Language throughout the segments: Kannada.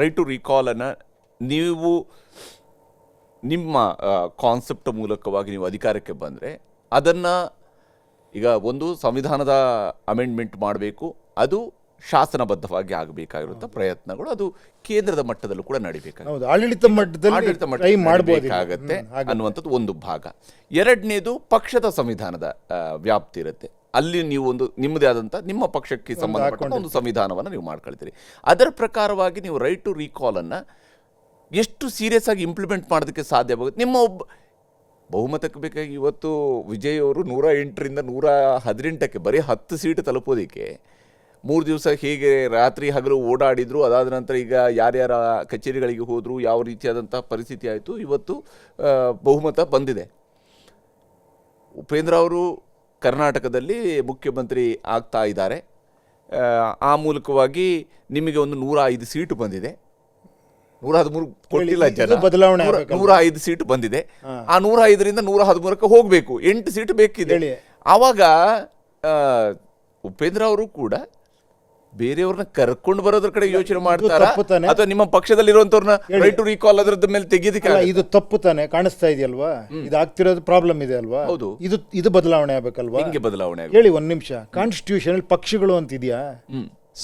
ರೈಟ್ ಟು ರಿಕಾಲನ್ನು ನೀವು ನಿಮ್ಮ ಕಾನ್ಸೆಪ್ಟ್ ಮೂಲಕವಾಗಿ ನೀವು ಅಧಿಕಾರಕ್ಕೆ ಬಂದರೆ ಅದನ್ನು ಈಗ ಒಂದು ಸಂವಿಧಾನದ ಅಮೆಂಡ್ಮೆಂಟ್ ಮಾಡಬೇಕು, ಅದು ಶಾಸನಬದ್ಧವಾಗಿ ಆಗಬೇಕಾಗಿರುವಂಥ ಪ್ರಯತ್ನಗಳು ಅದು ಕೇಂದ್ರದ ಮಟ್ಟದಲ್ಲೂ ಕೂಡ ನಡಿಬೇಕಾಗುತ್ತೆ, ಆಡಳಿತ ಮಟ್ಟದಲ್ಲಿ ಮಾಡಬೇಕಾಗತ್ತೆ ಅನ್ನುವಂಥದ್ದು ಒಂದು ಭಾಗ. ಎರಡನೇದು ಪಕ್ಷದ ಸಂವಿಧಾನದ ವ್ಯಾಪ್ತಿ ಇರುತ್ತೆ, ಅಲ್ಲಿ ನೀವು ಒಂದು ನಿಮ್ಮದೇ ಆದಂಥ ನಿಮ್ಮ ಪಕ್ಷಕ್ಕೆ ಸಂಬಂಧಪಟ್ಟ ಒಂದು ಸಂವಿಧಾನವನ್ನು ನೀವು ಮಾಡ್ಕೊಳ್ತೀರಿ. ಅದರ ಪ್ರಕಾರವಾಗಿ ನೀವು ರೈಟ್ ಟು ರೀಕಾಲನ್ನು ಎಷ್ಟು ಸೀರಿಯಸ್ ಆಗಿ ಇಂಪ್ಲಿಮೆಂಟ್ ಮಾಡೋದಕ್ಕೆ ಸಾಧ್ಯವಾಗುತ್ತೆ. ನಿಮ್ಮ ಬಹುಮತಕ್ಕೆ ಬೇಕಾಗಿ ಇವತ್ತು ವಿಜಯ್ ಅವರು 108ರಿಂದ 118ಕ್ಕೆ ಬರೀ 10 ಸೀಟು ತಲುಪೋದಕ್ಕೆ 3 ದಿವಸ ಹೇಗೆ ರಾತ್ರಿ ಹಗಲು ಓಡಾಡಿದ್ರು, ಅದಾದ ನಂತರ ಈಗ ಯಾರ್ಯಾರ ಕಚೇರಿಗಳಿಗೆ ಹೋದರು, ಯಾವ ರೀತಿಯಾದಂಥ ಪರಿಸ್ಥಿತಿ ಆಯಿತು, ಇವತ್ತು ಬಹುಮತ ಬಂದಿದೆ. ಉಪೇಂದ್ರ ಅವರು ಕರ್ನಾಟಕದಲ್ಲಿ ಮುಖ್ಯಮಂತ್ರಿ ಆಗ್ತಾ ಇದ್ದಾರೆ. ಆ ಮೂಲಕವಾಗಿ ನಿಮಗೆ ಒಂದು 105 ಸೀಟು ಬಂದಿದೆ. 113 ಕೊಟ್ಟಿಲ್ಲ ಜನ, ಬದಲಾವಣೆ 105 ಸೀಟು ಬಂದಿದೆ. ಆ 105ರಿಂದ 113ಕ್ಕೆ ಹೋಗಬೇಕು, 8 ಸೀಟು ಬೇಕಿದೆ. ಆವಾಗ ಉಪೇಂದ್ರ ಅವರು ಕೂಡ ಬೇರೆಯವ್ರನ್ನ ಕರ್ಕೊಂಡು ಬರೋದ್ರ ಕಡೆ ಯೋಚನೆ ಮಾಡ್ತಾರಾ ಅಥವಾ ನಿಮ್ಮ ಪಕ್ಷದಲ್ಲಿರುವಂತವ್ರನ್ನ ರೈಟ್ ಟು ರೀಕಾಲ್ ಅದರದ ಮೇಲೆ ತೆಗೆಯೋದಕ್ಕೆ? ಇದು ತಪ್ಪು ತಾನೆ ಕಾಣಿಸ್ತಾ ಇದೆಯಲ್ವಾ, ಇದು ಆಗ್ತಿರೋದು ಪ್ರಾಬ್ಲಮ್ ಇದೆ ಅಲ್ವಾ. ಹೌದು, ಇದು ಬದಲಾವಣೆ ಆಗ್ಬೇಕಲ್ವಾ. ಹಿಂಗೆ ಬದಲಾವಣೆ ಹೇಳಿ ಒಂದ್ ನಿಮಿಷ, ಕಾನ್ಸ್ಟಿಟ್ಯೂಷನ್ ಪಕ್ಷಗಳು ಅಂತ ಇದೆಯಾ?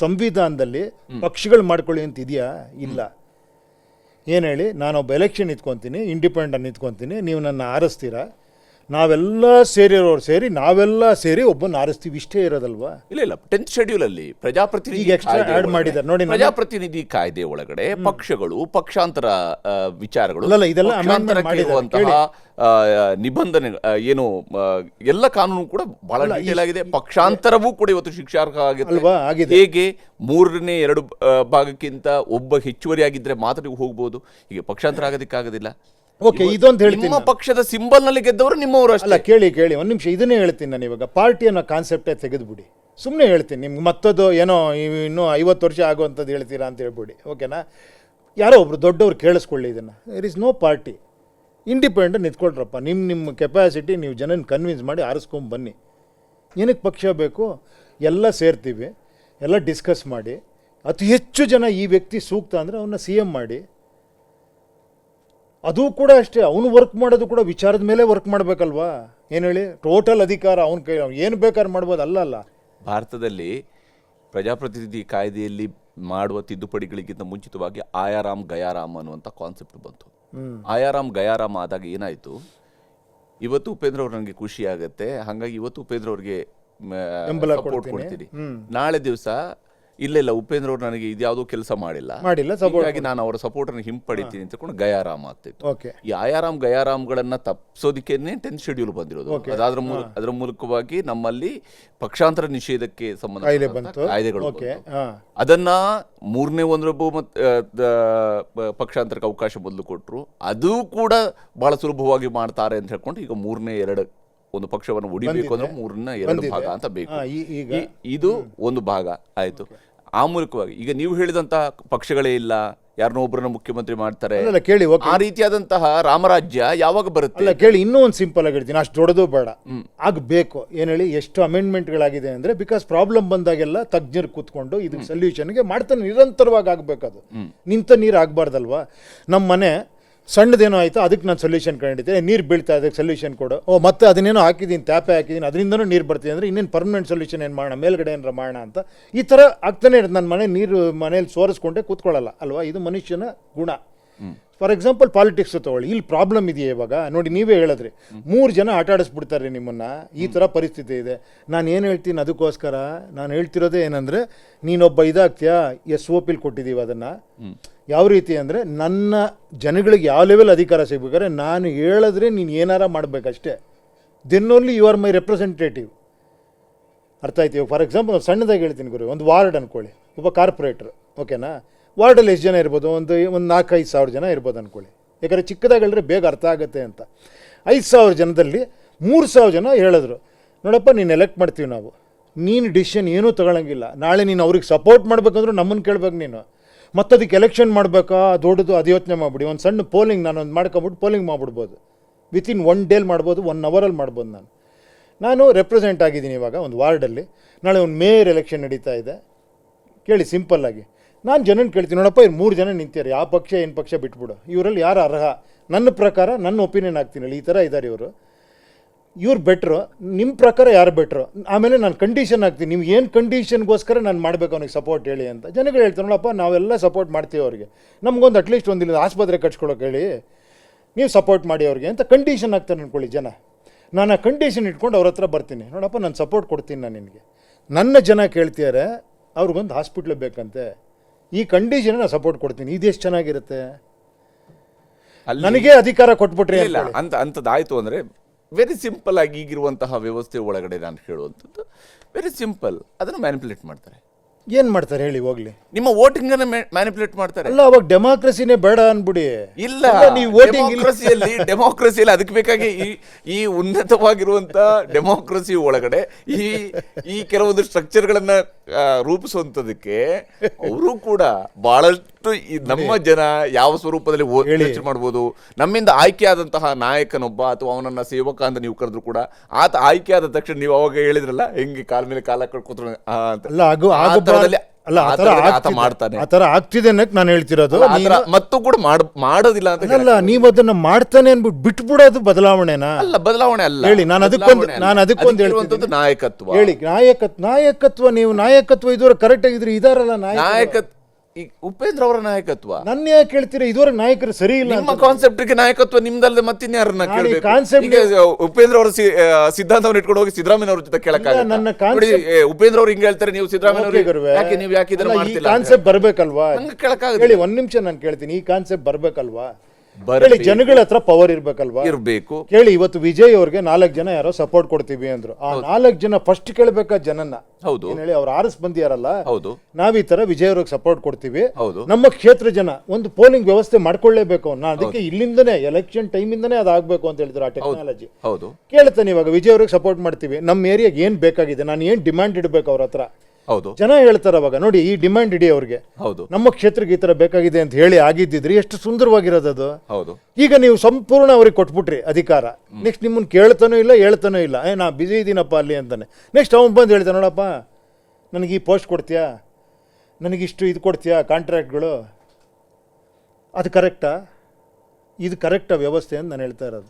ಸಂವಿಧಾನದಲ್ಲಿ ಪಕ್ಷಗಳು ಮಾಡ್ಕೊಳ್ಳಿ ಅಂತ ಇದೆಯಾ? ಇಲ್ಲ. ಏನು ಹೇಳಿ, ನಾನೊಬ್ಬ ಎಲೆಕ್ಷನ್ ನಿಂತ್ಕೊತೀನಿ, ಇಂಡಿಪೆಂಡೆಂಟ್ ನಿಂತ್ಕೊತೀನಿ, ನೀವು ನನ್ನ ಆರಿಸ್ತೀರಾ, ನಾವೆಲ್ಲ ನಾವೆಲ್ಲ ಸೇರಿ ಒಬ್ಬನ ಆರಿಸ್ತೀವಿ, ಇಷ್ಟೇ ಇರೋದಲ್ವಾ? ಇಲ್ಲ 10th ಶೆಡ್ಯೂಲ್ ಅಲ್ಲಿ ಪ್ರಜಾಪ್ರತಿನಿಧಿ ಕಾಯ್ದೆ ಒಳಗಡೆ ಪಕ್ಷಗಳು ಪಕ್ಷಾಂತರ ವಿಚಾರಗಳು ನಿಬಂಧನೆ ಏನು ಎಲ್ಲ ಕಾನೂನು ಕೂಡ ಬಹಳ ಡೀಟೇಲ್ ಆಗಿದೆ. ಪಕ್ಷಾಂತರವೂ ಕೂಡ ಇವತ್ತು ಶಿಕ್ಷಾರ್ಹ ಆಗಿದೆ. ಹೇಗೆ 3ನೇ 2 ಭಾಗಕ್ಕಿಂತ ಒಬ್ಬ ಹೆಚ್ಚುವರಿ ಆಗಿದ್ರೆ ಮಾತ್ರ ನೀವು ಹೋಗ್ಬೋದು, ಹೀಗೆ ಪಕ್ಷಾಂತರ ಆಗೋದಕ್ಕಾಗೋದಿಲ್ಲ. ಓಕೆ, ಇದೊಂದು ಹೇಳ್ತೀನಿ, ನಿಮ್ಮ ಪಕ್ಷದ ಸಿಂಬಲ್ ನಲ್ಲಿ ಗೆದ್ದವರು ನಿಮ್ಮವರು ಅಲ್ಲ. ಕೇಳಿ ಒಂದ್ ನಿಮಿಷ, ಇದನ್ನೇ ಹೇಳ್ತೀನಿ ನಾನು. ಇವಾಗ ಪಾರ್ಟಿ ಅನ್ನೋ ಕಾನ್ಸೆಪ್ಟೇ ತೆಗೆದುಬಿಡಿ, ಸುಮ್ಮನೆ ಹೇಳ್ತೀನಿ ನಿಮ್ಗೆ. ಮತ್ತದು ಏನೋ ಇನ್ನೂ 50 ವರ್ಷ ಆಗುವಂಥದ್ದು ಹೇಳ್ತೀರಾ ಅಂತ ಹೇಳ್ಬಿಡಿ, ಓಕೆನಾ? ಯಾರೋ ಒಬ್ರು ದೊಡ್ಡವ್ರು ಕೇಳಿಸ್ಕೊಳ್ಳಿ ಇದನ್ನು. There is no party, independent ನಿಂತ್ಕೊಳ್ರಪ್ಪ. ನಿಮ್ಮ ಕೆಪಾಸಿಟಿ, ನೀವು ಜನನ ಕನ್ವಿನ್ಸ್ ಮಾಡಿ ಆರಿಸ್ಕೊಂಬನ್ನಿ. ಏನಕ್ಕೆ ಪಕ್ಷ ಬೇಕು? ಎಲ್ಲ ಸೇರ್ತೀವಿ, ಎಲ್ಲ ಡಿಸ್ಕಸ್ ಮಾಡಿ, ಅತಿ ಹೆಚ್ಚು ಜನ ಈ ವ್ಯಕ್ತಿ ಸೂಕ್ತ ಅಂದರೆ ಅವನ್ನ CM ಮಾಡಿ. ಅದು ಕೂಡ ಅಷ್ಟೇ, ಅವನು ವರ್ಕ್ ಮಾಡೋದು ಕೂಡ ವಿಚಾರದ ಮೇಲೆ ವರ್ಕ್ ಮಾಡಬೇಕಲ್ವಾ? ಏನು ಹೇಳಿ, ಟೋಟಲ್ ಅಧಿಕಾರ ಅವನ ಕೈ, ಏನು ಬೇಕಾದ್ರೆ ಮಾಡ್ಬೋದು. ಅಲ್ಲ ಭಾರತದಲ್ಲಿ ಪ್ರಜಾಪ್ರತಿನಿಧಿ ಕಾಯ್ದೆಯಲ್ಲಿ ಮಾಡುವ ತಿದ್ದುಪಡಿಗಳಿಗಿಂತ ಮುಂಚಿತವಾಗಿ ಆಯಾರಾಮ್ ಗಯಾರಾಮ್ ಅನ್ನುವಂಥ ಕಾನ್ಸೆಪ್ಟ್ ಬಂತು. ಆಯಾರಾಮ್ ಗಯಾರಾಮ್ ಆದಾಗ ಏನಾಯಿತು, ಇವತ್ತು ಉಪೇಂದ್ರ ಅವ್ರು ನನಗೆ ಖುಷಿ ಆಗುತ್ತೆ, ಹಾಗಾಗಿ ಇವತ್ತು ಉಪೇಂದ್ರ ಅವ್ರಿಗೆ ಸಪೋರ್ಟ್ ಕೊಡ್ತೀನಿ. ನಾಳೆ ದಿವಸ ಇಲ್ಲ ಉಪೇಂದ್ರ ಅವ್ರು ನನಗೆ ಇದ್ಯಾವುದೋ ಕೆಲಸ ಮಾಡಿಲ್ಲ, ಹಾಗಾಗಿ ನಾನು ಅವರ ಸಪೋರ್ಟ್ ಅನ್ನು ಹಿಂಪಡಿತೀನಿ ಅಂತ ಕೊಂಡು ಗಯಾರಾಮ್ ಆಗ್ತಿತ್ತು. ಈ ಆಯಾರಾಮ್ ಗಯಾರಾಮ್ಗಳನ್ನ ತಪ್ಪಿಸೋದಕ್ಕೇನೆ 10th ಶೆಡ್ಯೂಲ್ ಬಂದಿರೋದು. ಅದರ ಮೂಲಕವಾಗಿ ನಮ್ಮಲ್ಲಿ ಪಕ್ಷಾಂತರ ನಿಷೇಧಕ್ಕೆ ಸಂಬಂಧ ಕಾಯ್ದೆಗಳು, ಅದನ್ನ 3ನೇ 1 ಪಕ್ಷಾಂತರಕ್ಕೆ ಅವಕಾಶ ಮೊದಲು ಕೊಟ್ಟರು. ಅದು ಕೂಡ ಬಹಳ ಸುಲಭವಾಗಿ ಮಾಡ್ತಾರೆ ಅಂತ ಹೇಳ್ಕೊಂಡು ಈಗ 3ನೇ 2 ಒಂದು ಪಕ್ಷವನ್ನು ಉಡಿಬೇಕು ಅಂದ್ರೆ 3ನೇ 2 ಭಾಗ ಅಂತ ಬೇಕು. ಇದು ಒಂದು ಭಾಗ ಆಯ್ತು. ಆ ಮೂಲಕವಾಗಿ ಈಗ ನೀವು ಹೇಳಿದಂತ ಪಕ್ಷಗಳೇ ಇಲ್ಲ, ಯಾರನ್ನೋ ಒಬ್ಬರನ್ನ ಮುಖ್ಯಮಂತ್ರಿ ಮಾಡ್ತಾರೆ, ಆ ರೀತಿಯಾದಂತಹ ರಾಮರಾಜ್ಯ ಯಾವಾಗ ಬರುತ್ತೆ? ಅಲ್ಲ ಕೇಳಿ, ಇನ್ನೂ ಒಂದು ಸಿಂಪಲ್ ಆಗಿ ಹೇಳ್ತೀನಿ, ಅಷ್ಟು ದೊಡ್ಡದು ಬೇಡ, ಆಗಬೇಕು. ಏನು ಹೇಳಿ, ಎಷ್ಟು ಅಮೆಂಡ್ಮೆಂಟ್ಗಳಾಗಿದೆ ಅಂದರೆ, ಬಿಕಾಸ್ ಪ್ರಾಬ್ಲಮ್ ಬಂದಾಗೆಲ್ಲ ತಜ್ಞರು ಕೂತ್ಕೊಂಡು ಇದಕ್ಕೆ ಸೊಲ್ಯೂಷನ್ಗೆ ಮಾಡ್ತಾನೆ, ನಿರಂತರವಾಗಿ ಆಗಬೇಕದು. ನಿಂತ ನೀರು ಆಗಬಾರ್ದಲ್ವಾ? ನಮ್ಮ ಮನೆ ಸಣ್ಣದೇನೋ ಆಯಿತು, ಅದಕ್ಕೆ ನಾನು ಸೊಲ್ಯೂಷನ್ ಕಂಡಿದ್ದೆ, ನೀರು ಬೀಳ್ತಾ ಅದಕ್ಕೆ ಸೊಲ್ಯೂಷನ್ ಕೊಡು. ಮತ್ತೆ ಅದನ್ನೇನೋ ಹಾಕಿದ್ದೀನಿ, ಟ್ಯಾಪೆ ಹಾಕಿದ್ದೀನಿ, ಅದರಿಂದನೂ ನೀರು ಬರ್ತೀನಿ ಅಂದರೆ ಇನ್ನೇನು ಪರ್ಮನೆಂಟ್ ಸೊಲ್ಯೂಷನ್ ಏನು ಮಾಡೋಣ, ಮೇಲ್ಗಡೆ ಏನಾರ ಮಾಡೋಣ ಅಂತ ಈ ಥರ ಆಗ್ತಾನೆ ಇರುತ್ತೆ. ನನ್ನ ಮನೇಲಿ ಸೋರಿಸ್ಕೊಂಡೆ ಕೂತ್ಕೊಳ್ಳಲ್ಲ ಅಲ್ವಾ? ಇದು ಮನುಷ್ಯನ ಗುಣ. ಫಾರ್ ಎಕ್ಸಾಂಪಲ್ ಪಾಲಿಟಿಕ್ಸ್ ತಗೊಳ್ಳಿ, ಇಲ್ಲಿ ಪ್ರಾಬ್ಲಮ್ ಇದೆಯಾ ಇವಾಗ ನೋಡಿ, ನೀವೇ ಹೇಳಿದ್ರಿ 3 ಜನ ಆಟ ಆಡಿಸ್ಬಿಡ್ತಾರೆ ನಿಮ್ಮನ್ನು, ಈ ಥರ ಪರಿಸ್ಥಿತಿ ಇದೆ. ನಾನು ಏನು ಹೇಳ್ತೀನಿ, ಅದಕ್ಕೋಸ್ಕರ ನಾನು ಹೇಳ್ತಿರೋದೇ ಏನಂದರೆ, ನೀನೊಬ್ಬ ಇದಾಗ್ತೀಯಾ, SOPಲಿ ಕೊಟ್ಟಿದ್ದೀವಿ ಅದನ್ನು. ಯಾವ ರೀತಿ ಅಂದರೆ, ನನ್ನ ಜನಗಳಿಗೆ ಯಾವ ಲೆವೆಲ್ ಅಧಿಕಾರ ಸಿಗ್ಬೇಕಾದ್ರೆ ನಾನು ಹೇಳಿದ್ರೆ ನೀನು ಏನಾರ ಮಾಡಬೇಕಷ್ಟೇ. Then only you are my representative. ಅರ್ಥ ಆಯ್ತು? ಫಾರ್ ಎಕ್ಸಾಂಪಲ್ ಸಣ್ಣದಾಗಿ ಹೇಳ್ತೀನಿ ಗುರು, ಒಂದು ವಾರ್ಡ್ ಅಂದ್ಕೊಳ್ಳಿ, ಒಬ್ಬ ಕಾರ್ಪೊರೇಟ್ರು, ಓಕೆನಾ? ವಾರ್ಡಲ್ಲಿ ಎಷ್ಟು ಜನ ಇರ್ಬೋದು? ಒಂದು 4-5 ಸಾವಿರ ಜನ ಇರ್ಬೋದು ಅಂದ್ಕೊಳ್ಳಿ. ಯಾಕಂದರೆ ಚಿಕ್ಕದಾಗಿ ಹೇಳಿದ್ರೆ ಬೇಗ ಅರ್ಥ ಆಗುತ್ತೆ ಅಂತ. 5,000 ಜನದಲ್ಲಿ 3,000 ಜನ ಹೇಳಿದ್ರು, ನೋಡಪ್ಪ ನೀನು ಎಲೆಕ್ಟ್ ಮಾಡ್ತೀವಿ ನಾವು, ನೀನು ಡಿಸಿಷನ್ ಏನೂ ತಗೊಳ್ಳಂಗಿಲ್ಲ. ನಾಳೆ ನೀನು ಅವ್ರಿಗೆ ಸಪೋರ್ಟ್ ಮಾಡ್ಬೇಕಂದ್ರೂ ನಮ್ಮನ್ನು ಕೇಳ್ಬೇಕು ನೀನು. ಮತ್ತು ಅದಕ್ಕೆ ಎಲೆಕ್ಷನ್ ಮಾಡಬೇಕಾ ದೊಡ್ಡದು, ಅದು ಯೋಚನೆ ಮಾಡಿಬಿಡಿ. ಒಂದು ಸಣ್ಣ ಪೋಲಿಂಗ್ ನಾನೊಂದು ಮಾಡ್ಕೊಬಿಟ್ಟು ಪೋಲಿಂಗ್ ಮಾಡಿಬಿಡ್ಬೋದು. ವಿತಿನ್ 1 ಡೇಲಿ ಮಾಡ್ಬೋದು, 1 ಅವರಲ್ಲಿ ಮಾಡ್ಬೋದು. ನಾನು ರೆಪ್ರೆಸೆಂಟ್ ಆಗಿದ್ದೀನಿ ಇವಾಗ ಒಂದು ವಾರ್ಡಲ್ಲಿ. ನಾಳೆ ಒಂದು ಮೇಯರ್ ಎಲೆಕ್ಷನ್ ನಡೀತಾ ಇದೆ. ಕೇಳಿ ಸಿಂಪಲ್ಲಾಗಿ, ನಾನು ಜನನ ಕೇಳ್ತೀನಿ, ನೋಡಪ್ಪ ಇವ್ರು 3 ಜನ ನಿಂತಿದ್ದಾರೆ, ಯಾವ ಪಕ್ಷ ಏನು ಪಕ್ಷ ಬಿಟ್ಬಿಡು, ಇವರಲ್ಲಿ ಯಾರು ಅರ್ಹ, ನನ್ನ ಪ್ರಕಾರ ನನ್ನ ಒಪಿನಿಯನ್ ಆಗ್ತೀನಿ, ಈ ಥರ ಇದ್ದಾರೆ ಇವ್ರು ಬೆಟ್ರು, ನಿಮ್ಮ ಪ್ರಕಾರ ಯಾರು ಬೆಟ್ರು, ಆಮೇಲೆ ನಾನು ಕಂಡೀಷನ್ ಹಾಕ್ತೀನಿ, ನೀವು ಏನು ಕಂಡೀಷನ್ಗೋಸ್ಕರ ನಾನು ಮಾಡಬೇಕು ಅವ್ನಿಗೆ ಸಪೋರ್ಟ್ ಹೇಳಿ ಅಂತ. ಜನಗಳು ಹೇಳ್ತಾರೆ, ನೋಡಪ್ಪ ನಾವೆಲ್ಲ ಸಪೋರ್ಟ್ ಮಾಡ್ತೀವಿ ಅವ್ರಿಗೆ, ನಮಗೊಂದು ಅಟ್ಲೀಸ್ಟ್ ಒಂದಿಲ್ಲ ಆಸ್ಪತ್ರೆ ಕಟ್ಸ್ಕೊಳಕ್ಕೆ ಹೇಳಿ, ನೀವು ಸಪೋರ್ಟ್ ಮಾಡಿ ಅವ್ರಿಗೆ ಅಂತ ಕಂಡೀಷನ್ ಹಾಕ್ತಾರೆ ಅಂದ್ಕೊಳ್ಳಿ ಜನ. ನಾನು ಆ ಕಂಡೀಷನ್ ಇಟ್ಕೊಂಡು ಅವ್ರ ಹತ್ರ ಬರ್ತೀನಿ, ನೋಡಪ್ಪ ನಾನು ಸಪೋರ್ಟ್ ಕೊಡ್ತೀನಿ, ನಾನು ನಿನಗೆ, ನನ್ನ ಜನ ಕೇಳ್ತಿದ್ದಾರೆ ಅವ್ರಿಗೊಂದು ಹಾಸ್ಪಿಟ್ಲ್ ಬೇಕಂತೆ, ಈ ಕಂಡೀಷನ್ ನಾನು ಸಪೋರ್ಟ್ ಕೊಡ್ತೀನಿ, ಇದೆಷ್ಟು ಚೆನ್ನಾಗಿರುತ್ತೆ, ನನಗೆ ಅಧಿಕಾರ ಕೊಟ್ಬಿಟ್ರಿ ಇಲ್ಲ ಅಂಥದ್ದಾಯಿತು ಅಂದರೆ ವೆರಿ ಸಿಂಪಲ್ ಆಗಿ ಈಗಿರುವಂತಹ ವ್ಯವಸ್ಥೆ ಒಳಗಡೆ ನಾನು ಹೇಳುವಂಥದ್ದು ವೆರಿ ಸಿಂಪಲ್, ಅದನ್ನು ಮ್ಯಾನಿಪುಲೇಟ್ ಮಾಡ್ತಾರೆ. ಏನು ಮಾಡ್ತಾರೆ ಹೇಳಿ ಹೋಗ್ಲಿ, ನಿಮ್ಮ ವೋಟಿಂಗ್ ಅನ್ನ ಮ್ಯಾನಿಪುಲೇಟ್ ಮಾಡ್ತಾರೆ. ಅಲ್ಲ ಅವಾಗ ಡೆಮಾಕ್ರಸಿನೇ ಬೇಡ ಅನ್ಬಿಡಿ. ಇಲ್ಲ, ನೀವು ಡೆಮೋಕ್ರಸಿಯಲ್ಲಿ ಅದಕ್ಕೆ ಬೇಕಾಗಿ ಈ ಉನ್ನತವಾಗಿರುವಂತ ಡೆಮೋಕ್ರಸಿ ಒಳಗಡೆ ಈ ಕೆಲವೊಂದು ಸ್ಟ್ರಕ್ಚರ್ಗಳನ್ನ ರೂಪಿಸುವಂತದಕ್ಕೆ ಅವರು ಕೂಡ ಬಹಳಷ್ಟು ನಮ್ಮ ಜನ ಯಾವ ಸ್ವರೂಪದಲ್ಲಿ ಯೋಚನೆ ಮಾಡ್ಬೋದು. ನಮ್ಮಿಂದ ಆಯ್ಕೆಯಾದಂತಹ ನಾಯಕನೊಬ್ಬ ಅಥವಾ ಅವನನ್ನ ಸೇವಕ ಅಂತ ನೀವು ಕರೆದ್ರು ಕೂಡ ಆತ ಆಯ್ಕೆಯಾದ ತಕ್ಷಣ ನೀವು ಅವಾಗ ಹೇಳಿದ್ರಲ್ಲ ಹೆಂಗೆ ಕಾಲ ಮೇಲೆ ಕಾಲ ಕಳ್ಕೊತ ಮಾಡ್ತಾನೆ, ಆತರ ಆಗ್ತಿದೆ ಅನ್ನಕ್ ನಾನು ಹೇಳ್ತಿರೋದು. ಮತ್ತು ಕೂಡ ಮಾಡೋದಿಲ್ಲ ಅಂತ ಅಲ್ಲ, ನೀವು ಅದನ್ನ ಮಾಡ್ತಾನೆ ಅನ್ಬಿಟ್ಟು ಬಿಟ್ಬಿಡೋದು ಬದಲಾವಣೆನಾ? ಅಲ್ಲ, ಬದಲಾವಣೆ ಅಲ್ಲ. ಹೇಳಿ, ನಾನು ಅದಕ್ಕೊಂದು ಹೇಳ್ತಿದ್ದು ನಾಯಕತ್ವ. ಹೇಳಿ, ನಾಯಕತ್ವ ನೀವು ನಾಯಕತ್ವ ಇದುವರೆಗೆ ಕರೆಕ್ಟ್ ಆಗಿದ್ರಿ, ಇದಾರಲ್ಲ ನಾಯಕತ್ವ, ಉಪೇಂದ್ರ ಅವರ ನಾಯಕತ್ವ. ನನ್ನ ಯಾಕೆ ಹೇಳ್ತೀರಾ? ಇದುವರೆಗೆ ನಾಯಕರು ಸರಿ ಇಲ್ಲ. ನಿಮ್ಮ ಕಾನ್ಸೆಪ್ಟ್ಗೆ ನಾಯಕತ್ವ ನಿಮ್ದಲ್ಲದೆ ಮತ್ತಿನ್ಯಾರನ್ನ ಕೇಳಬೇಕು? ಉಪೇಂದ್ರ ಅವರ ಸಿದ್ಧಾಂತವನ್ನು ಇಟ್ಕೊಂಡು ಹೋಗಿ ಸಿದ್ದರಾಮಯ್ಯ ಅವ್ರ ಜೊತೆ ಕೇಳಕ್ಕಾಗಲ್ಲ. ಉಪೇಂದ್ರ ಅವ್ರು ಹಿಂಗೆ ಹೇಳ್ತಾರೆ, ನೀವು ಸಿದ್ದರಾಮಯ್ಯ ನೀವು ಯಾಕೆ ಇದನ್ನ ಮಾಡ್ತಿಲ್ಲ? ಕಾನ್ಸೆಪ್ಟ್ ಬರ್ಬೇಕಲ್ವಾ? ಕೇಳಕ್ಕಾಗಲ್ಲ. ಒಂದ್ ನಿಮಿಷ ನಾನು ಕೇಳ್ತೀನಿ, ಈ ಕಾನ್ಸೆಪ್ಟ್ ಬರ್ಬೇಕಲ್ವಾ? ಜನಗಳ ಹತ್ರ ಪವರ್ ಇರ್ಬೇಕಲ್ವಾ? ಇರ್ಬೇಕು. ಕೇಳಿ, ಇವತ್ತು ವಿಜಯ್ ಅವ್ರಿಗೆ 4 ಜನ ಯಾರೋ ಸಪೋರ್ಟ್ ಕೊಡ್ತೀವಿ ಅಂದ್ರು, ಆ 4 ಜನ ಫಸ್ಟ್ ಕೇಳ್ಬೇಕಾ ಜನನ್ನ? ಹೌದು. ಹೇಳಿ, ಅವ್ರು ಆರಿಸ್ ಬಂದಿಯಾರಲ್ಲ, ಹೌದು, ನಾವ್ ಈ ತರ ವಿಜಯ್ ಅವ್ರಿಗೆ ಸಪೋರ್ಟ್ ಕೊಡ್ತೀವಿ, ಹೌದು, ನಮ್ಮ ಕ್ಷೇತ್ರ ಜನ ಒಂದು ಪೋಲಿಂಗ್ ವ್ಯವಸ್ಥೆ ಮಾಡ್ಕೊಳ್ಳೇಬೇಕು, ನಾ ಅದಕ್ಕೆ ಇಲ್ಲಿಂದನೇ ಎಲೆಕ್ಷನ್ ಟೈಮ್ ಇಂದನೇ ಅದಾಗಬೇಕು ಅಂತ ಹೇಳಿದ್ರು. ಆ ಟೆಕ್ನಾಲಜಿ ಕೇಳ್ತಾನೆ, ಇವಾಗ ವಿಜಯ್ ಅವ್ರಿಗೆ ಸಪೋರ್ಟ್ ಮಾಡ್ತೀವಿ, ನಮ್ಮ ಏರಿಯಾಗೆ ಏನ್ ಬೇಕಾಗಿದೆ, ನಾನು ಏನ್ ಡಿಮ್ಯಾಂಡ್ ಇಡಬೇಕು ಅವ್ರ ಹತ್ರ, ಹೌದು, ಜನ ಹೇಳ್ತಾರ ಅವಾಗ, ನೋಡಿ ಈ ಡಿಮ್ಯಾಂಡ್ ಇಡಿ ಅವ್ರಿಗೆ, ಹೌದು, ನಮ್ಮ ಕ್ಷೇತ್ರಕ್ಕೆ ಈ ತರ ಬೇಕಾಗಿದೆ ಅಂತ ಹೇಳಿ ಆಗಿದ್ದಿದ್ರಿ ಎಷ್ಟು ಸುಂದರವಾಗಿರೋದು. ಹೌದು. ಈಗ ನೀವು ಸಂಪೂರ್ಣ ಅವ್ರಿಗೆ ಕೊಟ್ಬಿಟ್ರಿ ಅಧಿಕಾರ, ನೆಕ್ಸ್ಟ್ ನಿಮ್ಮನ್ನ ಕೇಳ್ತಾನೂ ಇಲ್ಲ, ನಾ ಬಿಸಿ ಇದ್ದೀನಪ್ಪ ಅಲ್ಲಿ ಅಂತಾನೆ. ನೆಕ್ಸ್ಟ್ ಅವ್ನು ಬಂದು ಹೇಳ್ತಾನೆ, ನೋಡಪ್ಪ ನನಗೆ ಈ ಪೋಸ್ಟ್ ಕೊಡ್ತೀಯಾ, ನನಗಿಷ್ಟು ಇದು ಕೊಡ್ತೀಯಾ ಕಾಂಟ್ರಾಕ್ಟ್ಗಳು, ಅದು ಕರೆಕ್ಟಾ? ಇದು ಕರೆಕ್ಟಾ ವ್ಯವಸ್ಥೆ ಅಂತ ನಾನು ಹೇಳ್ತಾ ಇರೋದು.